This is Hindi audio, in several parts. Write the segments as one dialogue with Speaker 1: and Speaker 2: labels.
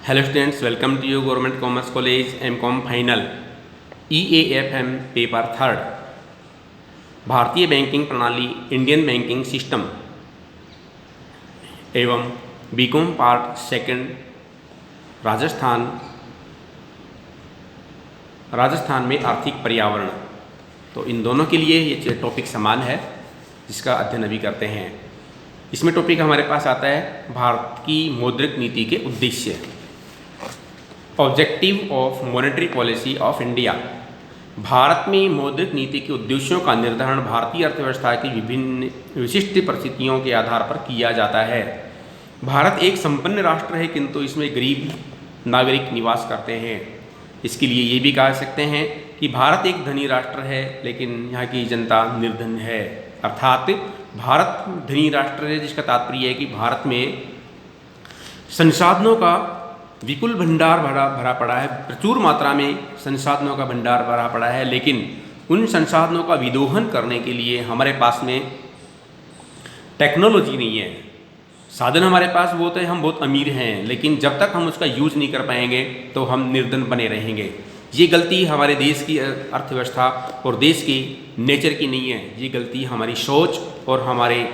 Speaker 1: Hello students, welcome to your government commerce college MCom final EAFM paper third भारतीय बैंकिंग प्रणाली इंडियन बैंकिंग सिस्टम एवं बीकॉम पार्ट सेकंड राजस्थान में आर्थिक पर्यावरण। तो इन दोनों के लिए ये टॉपिक समान है जिसका अध्ययन अभी करते हैं। इसमें टॉपिक हमारे पास आता है भारत की मौद्रिक नीति के उद्देश्य, objective of monetary policy of India. Bharat में मौद्रिक नीति के उद्देश्यों का निर्धारण भारतीय अर्थव्यवस्था की विभिन्न विशिष्ट परिस्थितियों के आधार पर किया जाता है। भारत एक संपन्न राष्ट्र है, किंतु इसमें गरीब नागरिक निवास करते हैं। इसके लिए ये भी कह सकते हैं कि भारत एक धनी राष्ट्र है, लेकिन यहाँ की जनता निर्धन है। अर्थात भारत धनी राष्ट्र है, जिसका तात्पर्य है कि भारत में संसाधनों का विपुल भंडार भरा पड़ा है, प्रचुर मात्रा में संसाधनों का भंडार भरा पड़ा है, लेकिन उन संसाधनों का विदोहन करने के लिए हमारे पास में टेक्नोलॉजी नहीं है। साधन हमारे पास बहुत है, हम बहुत अमीर हैं, लेकिन जब तक हम उसका यूज नहीं कर पाएंगे तो हम निर्धन बने रहेंगे। ये गलती हमारे देश की अर्थव्यवस्था और देश की नेचर की नहीं है, ये गलती हमारी सोच और हमारे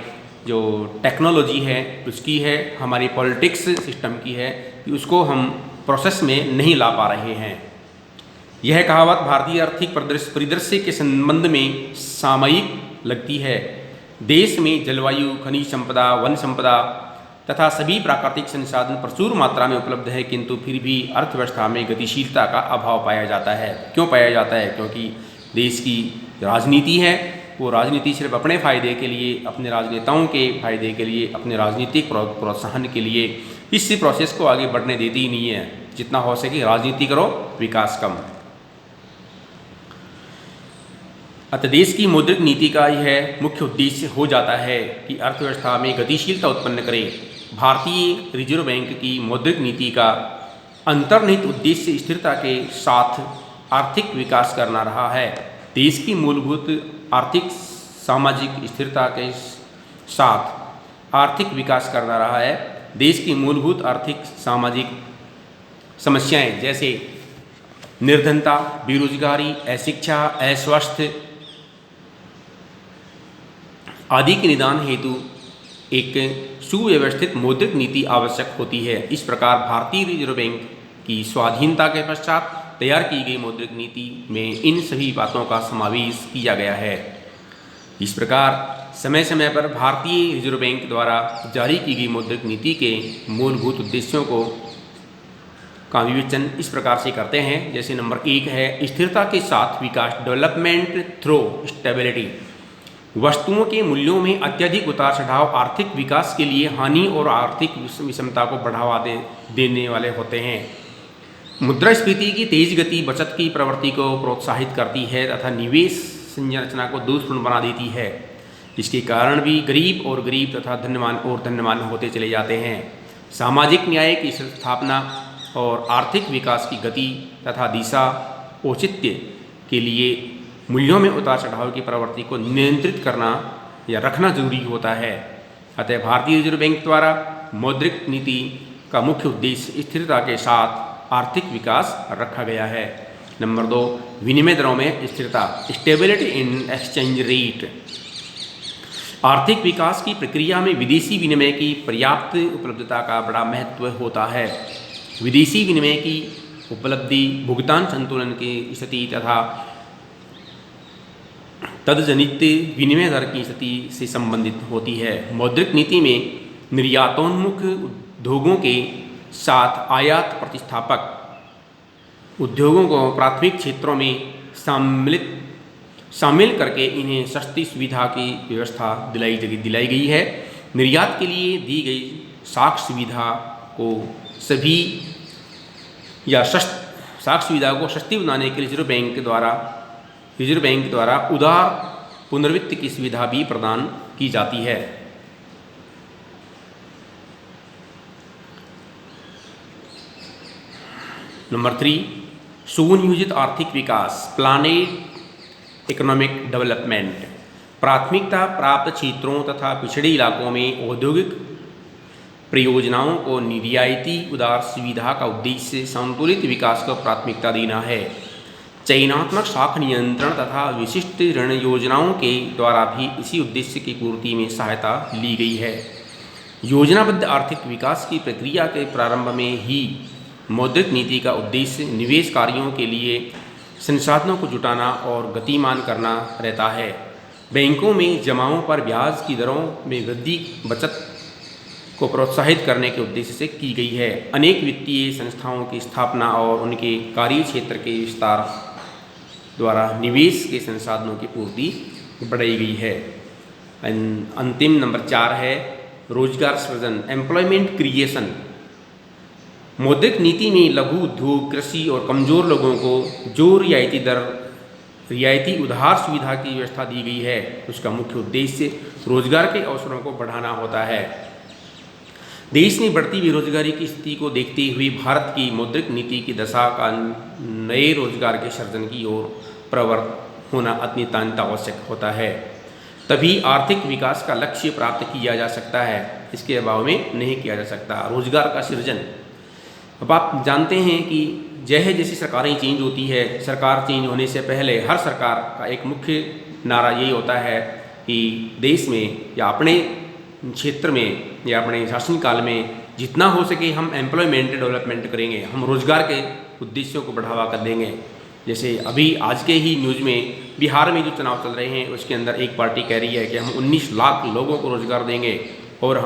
Speaker 1: जो टेक्नोलॉजी है उसकी है, हमारी पॉलिटिक्स सिस्टम की है कि उसको हम प्रोसेस में नहीं ला पा रहे हैं। यह कहावत भारतीय आर्थिक परिदृश्य के संबंध में सामयिक लगती है। देश में जलवायु, खनिज संपदा, वन संपदा तथा सभी प्राकृतिक संसाधन प्रचुर मात्रा में उपलब्ध है, किंतु फिर भी अर्थव्यवस्था में गतिशीलता का अभाव पाया जाता है। क्यों पाया जाता है? क्योंकि देश की राजनीति है, वो राजनीति सिर्फ अपने फ़ायदे के लिए, अपने राजनेताओं के फायदे के लिए, अपने राजनीतिक प्रोत्साहन के लिए इस प्रोसेस को आगे बढ़ने देती ही नहीं है। जितना हो सके राजनीति करो, विकास कम। अतः देश की मौद्रिक नीति का यह मुख्य उद्देश्य हो जाता है कि अर्थव्यवस्था में गतिशीलता उत्पन्न करे। भारतीय रिजर्व बैंक की मौद्रिक नीति का अंतर्निहित उद्देश्य स्थिरता के साथ आर्थिक विकास करना रहा है। देश की मूलभूत आर्थिक सामाजिक स्थिरता के साथ आर्थिक विकास करना रहा है। देश की मूलभूत आर्थिक सामाजिक समस्याएं जैसे निर्धनता, बेरोजगारी, अशिक्षा, अस्वास्थ्य आदि के निदान हेतु एक सुव्यवस्थित मौद्रिक नीति आवश्यक होती है। इस प्रकार भारतीय रिजर्व बैंक की स्वाधीनता के पश्चात तैयार की गई मौद्रिक नीति में इन सभी बातों का समावेश किया गया है। इस प्रकार समय समय पर भारतीय रिजर्व बैंक द्वारा जारी की गई मौद्रिक नीति के मूलभूत उद्देश्यों का विवेचन इस प्रकार से करते हैं। जैसे नंबर 1 है स्थिरता के साथ विकास, डेवलपमेंट थ्रू स्टेबिलिटी। वस्तुओं के मूल्यों में अत्यधिक उतार चढ़ाव आर्थिक विकास के लिए हानि और आर्थिक विषमता को बढ़ावा देने वाले होते हैं। मुद्रास्फीति की तेज गति बचत की प्रवृत्ति को प्रोत्साहित करती है तथा निवेश संरचना को दोषपूर्ण बना देती है। इसके कारण भी गरीब तथा धन्यवान होते चले जाते हैं। सामाजिक न्याय की स्थापना और आर्थिक विकास की गति तथा दिशा औचित्य के लिए मूल्यों में उतार चढ़ाव की प्रवृत्ति को नियंत्रित करना या रखना जरूरी होता है। अतः भारतीय रिजर्व बैंक द्वारा मौद्रिक नीति का मुख्य उद्देश्य स्थिरता के साथ आर्थिक विकास रखा गया है। नंबर 2 विनिमय दरों में स्थिरता, स्टेबिलिटी इन एक्सचेंज रेट। आर्थिक विकास की प्रक्रिया में विदेशी विनिमय की पर्याप्त उपलब्धता का बड़ा महत्व होता है। विदेशी विनिमय की उपलब्धि भुगतान संतुलन की स्थिति तथा तदजनित विनिमय दर की स्थिति से संबंधित होती है। मौद्रिक नीति में निर्यातोन्मुख उद्योगों के साथ आयात प्रतिस्थापक उद्योगों को प्राथमिक क्षेत्रों में शामिल करके इन्हें सस्ती सुविधा की व्यवस्था दिलाई गई है। निर्यात के लिए दी गई साख सुविधा को सस्ती बनाने के लिए रिजर्व बैंक द्वारा उदार पुनर्वित्त की सुविधा भी प्रदान की जाती है। नंबर 3 सुनियोजित आर्थिक विकास, प्लानेड इकोनॉमिक डेवलपमेंट। प्राथमिकता प्राप्त क्षेत्रों तथा पिछड़े इलाकों में औद्योगिक परियोजनाओं को रियायती उदार सुविधा का उद्देश्य संतुलित विकास को प्राथमिकता देना है। चयनात्मक शाख नियंत्रण तथा विशिष्ट ऋण योजनाओं के द्वारा भी इसी उद्देश्य की पूर्ति में सहायता ली गई है। योजनाबद्ध आर्थिक विकास की प्रक्रिया के प्रारंभ में ही मौद्रिक नीति का उद्देश्य निवेश कार्यों के लिए संसाधनों को जुटाना और गतिमान करना रहता है। बैंकों में जमाओं पर ब्याज की दरों में वृद्धि बचत को प्रोत्साहित करने के उद्देश्य से की गई है। अनेक वित्तीय संस्थाओं की स्थापना और उनके कार्य क्षेत्र के विस्तार द्वारा निवेश के संसाधनों की पूर्ति बढ़ाई गई है। अंतिम नंबर 4 है रोजगार सृजन, एम्प्लॉयमेंट क्रिएशन। मौद्रिक नीति में लघु उद्योग, कृषि और कमजोर लोगों को जो रियायती उधार सुविधा की व्यवस्था दी गई है, उसका मुख्य उद्देश्य रोजगार के अवसरों को बढ़ाना होता है। देश में बढ़ती बेरोजगारी की स्थिति को देखते हुए भारत की मौद्रिक नीति की दशा का नए रोजगार के सृजन की ओर प्रवृत्त होना अत्यंत आवश्यक होता है। तभी आर्थिक विकास का लक्ष्य प्राप्त किया जा सकता है, इसके अभाव में नहीं किया जा सकता। रोजगार का सृजन, अब आप जानते हैं कि जैसे सरकारें चेंज होती है, सरकार चेंज होने से पहले हर सरकार का एक मुख्य नारा यही होता है कि देश में या अपने क्षेत्र में या अपने शासनकाल में जितना हो सके हम एम्प्लॉयमेंट डेवलपमेंट करेंगे, हम रोजगार के उद्देश्यों को बढ़ावा कर देंगे। जैसे अभी आज के ही न्यूज़ में बिहार में जो चुनाव चल रहे हैं उसके अंदर एक पार्टी कह रही है कि हम 19 लाख लोगों को रोजगार देंगे और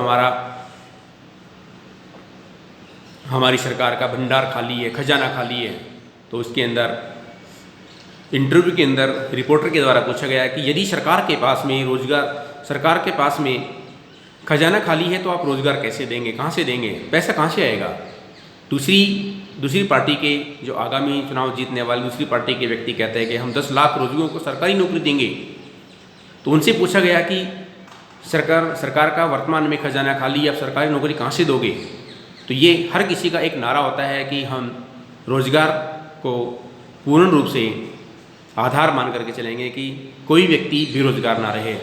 Speaker 1: हमारी सरकार का भंडार खाली है, खजाना खाली है। तो उसके अंदर इंटरव्यू के अंदर रिपोर्टर के द्वारा पूछा गया कि यदि सरकार के पास में खजाना खाली है तो आप रोजगार कैसे देंगे, कहाँ से देंगे, पैसा कहाँ से आएगा। दूसरी पार्टी के जो आगामी चुनाव जीतने वाले दूसरी पार्टी के व्यक्ति कहते हैं कि हम 10 लाख रोजगारों को सरकारी नौकरी देंगे। तो उनसे पूछा गया कि सरकार का वर्तमान में खजाना खाली, आप सरकारी नौकरी कहाँ से दोगे। तो ये हर किसी का एक नारा होता है कि हम रोजगार को पूर्ण रूप से आधार मान करके चलेंगे कि कोई व्यक्ति बेरोजगार ना रहे।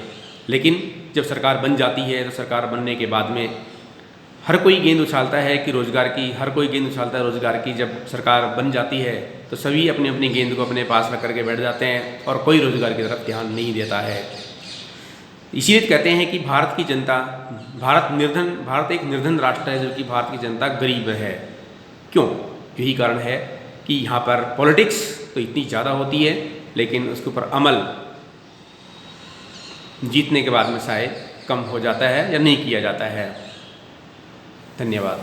Speaker 1: लेकिन जब सरकार बन जाती है तो सरकार बनने के बाद में हर कोई गेंद उछालता है रोजगार की। जब सरकार बन जाती है तो सभी अपनी अपनी गेंद को अपने पास रख करके बैठ जाते हैं और कोई रोजगार की तरफ ध्यान नहीं देता है। इसीलिए कहते हैं कि भारत एक निर्धन राष्ट्र है, जो कि भारत की जनता गरीब है। क्यों? यही कारण है कि यहाँ पर पॉलिटिक्स तो इतनी ज़्यादा होती है लेकिन उसके ऊपर अमल जीतने के बाद में शायद कम हो जाता है या नहीं किया जाता है। धन्यवाद।